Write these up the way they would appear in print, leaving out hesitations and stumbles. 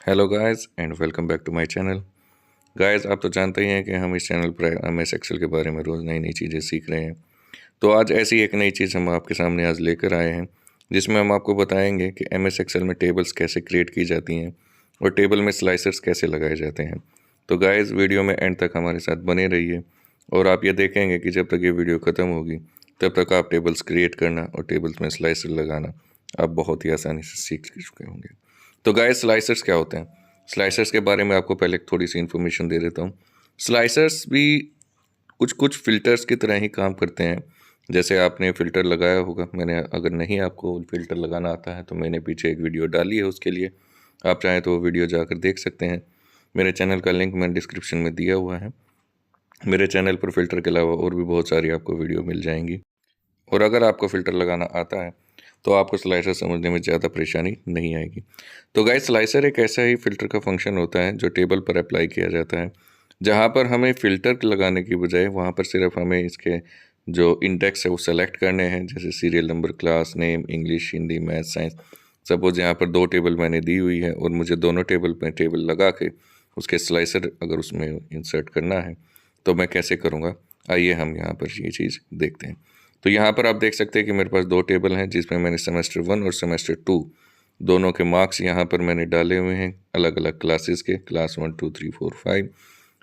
Hello guys and welcome back to my channel. Guys आप तो जानते ही हैं कि हम इस चैनल पर एमएस एक्सेल के बारे में रोज़ नई नई चीज़ें सीख रहे हैं। तो आज ऐसी एक नई चीज़ हम आपके सामने आज लेकर आए हैं, जिसमें हम आपको बताएंगे कि एमएस एक्सेल में टेबल्स कैसे क्रिएट की जाती हैं और टेबल में स्लाइसर्स कैसे लगाए जाते हैं। तो गाइस वीडियो में एंड तक हमारे साथ बने रहिए और आप ये देखेंगे कि जब तक ये वीडियो ख़त्म होगी तब तक आप टेबल्स क्रिएट करना और टेबल्स में स्लाइसर लगाना आप बहुत ही आसानी से सीख चुके होंगे। तो गाइस स्लाइसर्स क्या होते हैं? स्लाइसर्स के बारे में आपको पहले थोड़ी सी इन्फॉर्मेशन दे देता हूँ। स्लाइसर्स भी कुछ कुछ फ़िल्टर्स की तरह ही काम करते हैं। जैसे आपने फ़िल्टर लगाया होगा, मैंने अगर नहीं आपको फ़िल्टर लगाना आता है तो मैंने पीछे एक वीडियो डाली है उसके लिए, आप चाहें तो वो वीडियो जाकर देख सकते हैं। मेरे चैनल का लिंक मैंने डिस्क्रिप्शन में दिया हुआ है। मेरे चैनल पर फ़िल्टर के अलावा और भी बहुत सारी आपको वीडियो मिल जाएँगी और अगर आपको फ़िल्टर लगाना आता है तो आपको स्लाइसर समझने में ज़्यादा परेशानी नहीं आएगी। तो गाइस स्लाइसर एक ऐसा ही फ़िल्टर का फंक्शन होता है जो टेबल पर अप्लाई किया जाता है, जहाँ पर हमें फ़िल्टर लगाने की बजाय वहाँ पर सिर्फ हमें इसके जो इंडेक्स है वो सेलेक्ट करने हैं, जैसे serial number, class name, English, Hindi, math, science. Suppose यहाँ पर 2 टेबल मैंने दी हुई है और मुझे दोनों टेबल में टेबल लगा के उसके स्लाइसर अगर उसमें इंसर्ट करना है तो मैं कैसे करूँगा? आइए हम यहाँ पर ये चीज़ देखते हैं। तो यहाँ पर आप देख सकते हैं कि मेरे पास 2 टेबल हैं जिसमें मैंने सेमेस्टर 1 और सेमेस्टर 2 दोनों के मार्क्स यहाँ पर मैंने डाले हुए हैं अलग-अलग क्लासेस के, क्लास 1, 2, 3, 4, 5।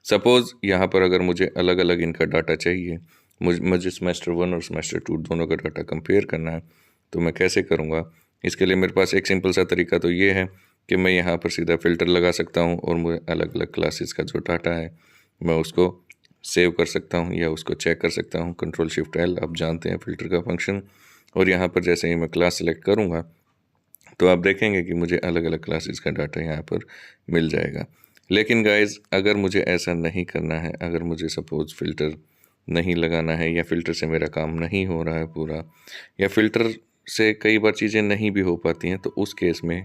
सपोज़ यहाँ पर अगर मुझे अलग-अलग इनका डाटा चाहिए, मुझे सेमेस्टर 1 और सेमेस्टर 2 दोनों का डाटा कंपेयर करना है, तो मैं कैसे करूँगा? इसके लिए मेरे पास एक सिंपल सा तरीका तो ये है कि मैं यहाँ पर सीधा फ़िल्टर लगा सकता हूँ और मुझे अलग-अलग क्लासेस का जो डाटा है, मैं उसको सेव कर सकता हूँ या उसको चेक कर सकता हूँ। कंट्रोल शिफ्ट एल, आप जानते हैं फ़िल्टर का फंक्शन। और यहाँ पर जैसे ही मैं क्लास सेलेक्ट करूँगा तो आप देखेंगे कि मुझे अलग-अलग क्लासेस का डाटा यहाँ पर मिल जाएगा। लेकिन गाइज़ अगर मुझे ऐसा नहीं करना है, अगर मुझे सपोज़ फ़िल्टर नहीं लगाना है या फ़िल्टर से मेरा काम नहीं हो रहा है पूरा, या फ़िल्टर से कई बार चीज़ें नहीं भी हो पाती हैं, तो उस केस में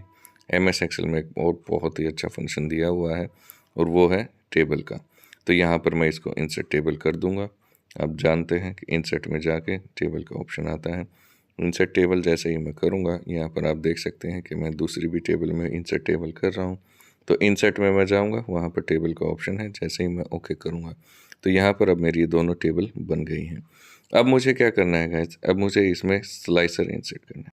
एमएस एक्सेल में एक और बहुत ही अच्छा फंक्शन दिया हुआ है और वो है टेबल का। तो यहाँ पर मैं इसको इंसर्ट टेबल कर दूँगा। आप जानते हैं कि इंसर्ट में जाके टेबल का ऑप्शन आता है। इंसर्ट टेबल जैसे ही मैं करूँगा, यहाँ पर आप देख सकते हैं कि मैं दूसरी भी टेबल में इंसर्ट टेबल कर रहा हूँ। तो इंसर्ट में मैं जाऊँगा, वहाँ पर टेबल का ऑप्शन है, जैसे ही मैं ओके करूँगा तो यहाँ पर अब मेरी ये दोनों टेबल बन गई हैं। अब मुझे क्या करना है गाइज़, अब मुझे इसमें स्लाइसर इंसर्ट करना है।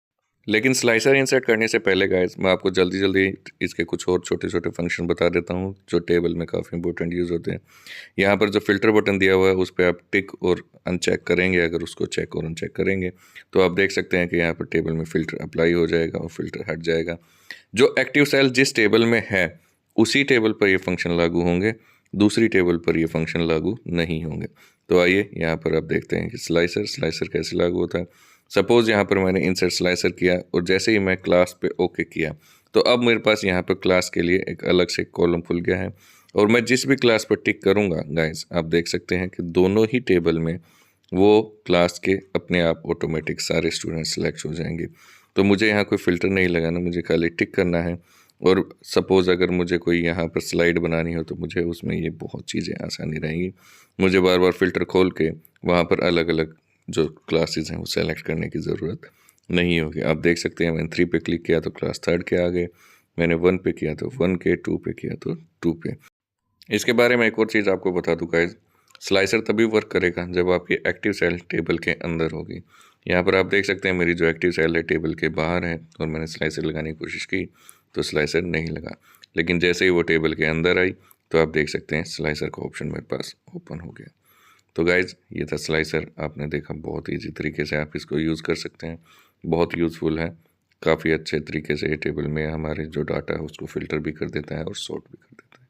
लेकिन स्लाइसर इंसर्ट करने से पहले गाइज़ मैं आपको जल्दी-जल्दी इसके कुछ और छोटे-छोटे फंक्शन बता देता हूँ, जो टेबल में काफ़ी इंपॉर्टेंट यूज़ होते हैं। यहाँ पर जो फ़िल्टर बटन दिया हुआ है उस पे आप टिक और अनचेक करेंगे, अगर उसको चेक और अनचेक करेंगे तो आप देख सकते हैं कि यहाँ पर टेबल में फ़िल्टर अप्लाई हो जाएगा और फ़िल्टर हट जाएगा। जो एक्टिव सेल जिस टेबल में है, उसी टेबल पर ये फंक्शन लागू होंगे, दूसरी टेबल पर ये फंक्शन लागू नहीं होंगे। तो आइए यहाँ पर आप देखते हैं कि स्लाइसर कैसे लागू होता है। सपोज़ यहाँ पर मैंने इंसर्ट स्लाइसर किया और जैसे ही मैं क्लास पे ओके किया, तो अब मेरे पास यहाँ पर क्लास के लिए एक अलग से कॉलम खुल गया है और मैं जिस भी क्लास पर टिक करूँगा गाइस, आप देख सकते हैं कि दोनों ही टेबल में वो क्लास के अपने आप ऑटोमेटिक सारे स्टूडेंट सेलेक्ट हो जाएंगे। तो मुझे यहाँ कोई फ़िल्टर नहीं लगाना, मुझे खाली टिक करना है। और सपोज़ अगर मुझे कोई यहाँ पर स्लाइड बनानी हो तो मुझे उसमें ये बहुत चीज़ें आसानी रहेंगी। मुझे बार-बार फ़िल्टर खोल के वहाँ पर अलग-अलग जो क्लासेस हैं वो सेलेक्ट करने की ज़रूरत नहीं होगी। आप देख सकते हैं मैंने 3 पे क्लिक किया तो क्लास 3rd के आ गए, मैंने 1 पे किया तो 1 के, 2 पे किया तो 2 पे। इसके बारे में एक और चीज़ आपको बता दूँ गाइज़, स्लाइसर तभी वर्क करेगा जब आपकी एक्टिव सेल टेबल के अंदर होगी। यहाँ पर आप देख सकते हैं मेरी जो एक्टिव सेल है टेबल के बाहर है और मैंने स्लाइसर लगाने की कोशिश की तो स्लाइसर नहीं लगा। लेकिन जैसे ही वो टेबल के अंदर आई तो आप देख सकते हैं स्लाइसर का ऑप्शन मेरे पास ओपन हो गया। तो गाइज़ ये था स्लाइसर, आपने देखा बहुत ईज़ी तरीके से आप इसको यूज़ कर सकते हैं, बहुत यूज़फुल है। काफ़ी अच्छे तरीके से ये टेबल में हमारे जो डाटा है उसको फ़िल्टर भी कर देता है और सॉर्ट भी कर देता है।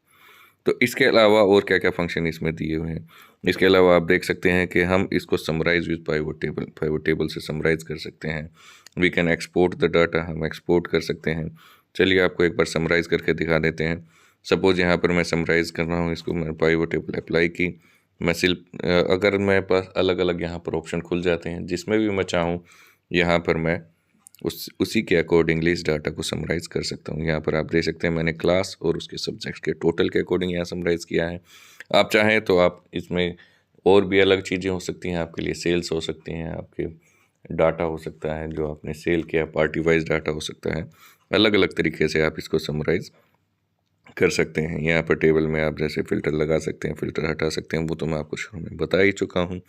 तो इसके अलावा और क्या-क्या फ़ंक्शन इसमें दिए हुए हैं। इसके अलावा आप देख सकते हैं कि हम इसको समराइज़ विद पाइवट टेबल से समराइज़ कर सकते हैं। We can export the data, हम एक्सपोर्ट कर सकते हैं। चलिए आपको एक बार समराइज़ करके दिखा देते हैं। सपोज़ यहाँ पर मैं समराइज़ कर रहा हूँ इसको, मैंने पाइवट टेबल अप्लाई की। मैं अगर मेरे पास अलग-अलग यहाँ पर ऑप्शन खुल जाते हैं, जिसमें भी मैं चाहूँ यहाँ पर मैं उसी के अकॉर्डिंगली इस डाटा को समराइज़ कर सकता हूँ। यहाँ पर आप देख सकते हैं मैंने क्लास और उसके सब्जेक्ट के टोटल के अकॉर्डिंग यहाँ समराइज़ किया है। आप चाहें तो आप इसमें और भी अलग चीज़ें हो सकती हैं, आपके लिए सेल्स हो सकती हैं, आपके डाटा हो सकता है जो आपने सेल किया, पार्टी वाइज़ डाटा हो सकता है। अलग-अलग तरीके से आप इसको समराइज़ कर सकते हैं। यहाँ पर टेबल में आप जैसे फ़िल्टर लगा सकते हैं, फ़िल्टर हटा सकते हैं, वो तो मैं आपको शुरू में बता ही चुका हूँ।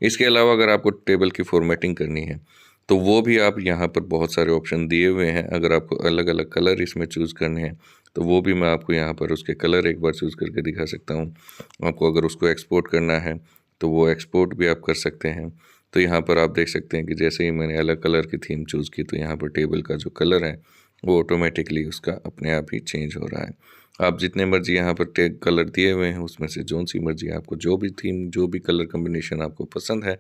इसके अलावा अगर आपको टेबल की फ़ॉर्मेटिंग करनी है, तो वो भी आप यहाँ पर बहुत सारे ऑप्शन दिए हुए हैं। अगर आपको अलग-अलग कलर इसमें चूज़ करने हैं, तो वो भी मैं आपको यहाँ पर उसके कलर एक बार चूज़ करके दिखा सकता हूँ। आपको अगर उसको एक्सपोर्ट करना है, तो वो एक्सपोर्ट भी आप कर सकते हैं। तो यहाँ पर आप देख सकते हैं कि जैसे ही मैंने अलग कलर की थीम चूज़ की, तो यहाँ पर टेबल का जो कलर है, वो ऑटोमेटिकली उसका अपने आप ही चेंज हो रहा है। आप जितने मर्ज़ी यहाँ पर टे कलर दिए हुए हैं, उसमें से जोन-सी मर्ज़ी आपको जो भी थीम, जो भी कलर कॉम्बिनेशन आपको पसंद है,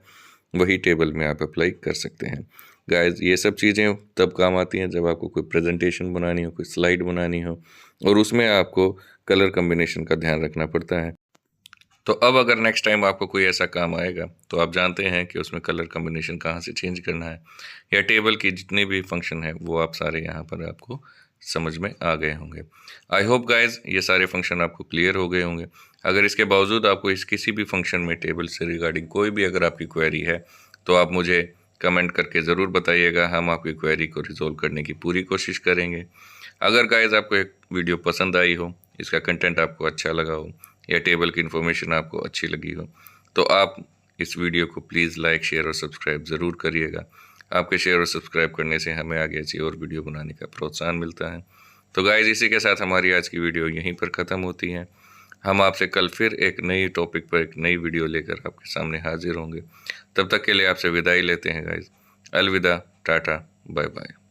वही टेबल में आप अप्लाई कर सकते हैं। गाइज़, ये सब चीज़ें तब काम आती हैं जब आपको कोई प्रेज़ेंटेशन बनानी हो, कोई स्लाइड बनानी हो और उसमें आपको कलर कॉम्बिनेशन का ध्यान रखना पड़ता है। तो अब अगर नेक्स्ट टाइम आपको कोई ऐसा काम आएगा, तो आप जानते हैं कि उसमें कलर कॉम्बिनेशन कहाँ से चेंज करना है, या टेबल की जितने भी फंक्शन हैं, वो आप सारे यहाँ पर आपको समझ में आ गए होंगे। आई होप गाइज़ ये सारे फंक्शन आपको क्लियर हो गए होंगे। अगर इसके बावजूद आपको इस किसी भी फंक्शन में टेबल से रिगार्डिंग कोई भी अगर आपकी क्वेरी है, तो आप मुझे कमेंट करके ज़रूर बताइएगा। हम आपकी क्वेरी को रिज़ॉल्व करने की पूरी कोशिश करेंगे। अगर गाइज़ आपको एक वीडियो पसंद आई हो, इसका कंटेंट आपको अच्छा लगा हो, या टेबल की इन्फॉर्मेशन आपको अच्छी लगी हो, तो आप इस वीडियो को प्लीज़ लाइक, शेयर और सब्सक्राइब ज़रूर करिएगा। आपके शेयर और सब्सक्राइब करने से हमें आगे अच्छी और वीडियो बनाने का प्रोत्साहन मिलता है। तो गाइज़ इसी के साथ हमारी आज की वीडियो यहीं पर ख़त्म होती है। हम आपसे कल फिर एक नई टॉपिक पर एक नई वीडियो लेकर आपके सामने हाजिर होंगे। तब तक के लिए आपसे विदाई लेते हैं गाइज़। अलविदा, टाटा, बाय बाय।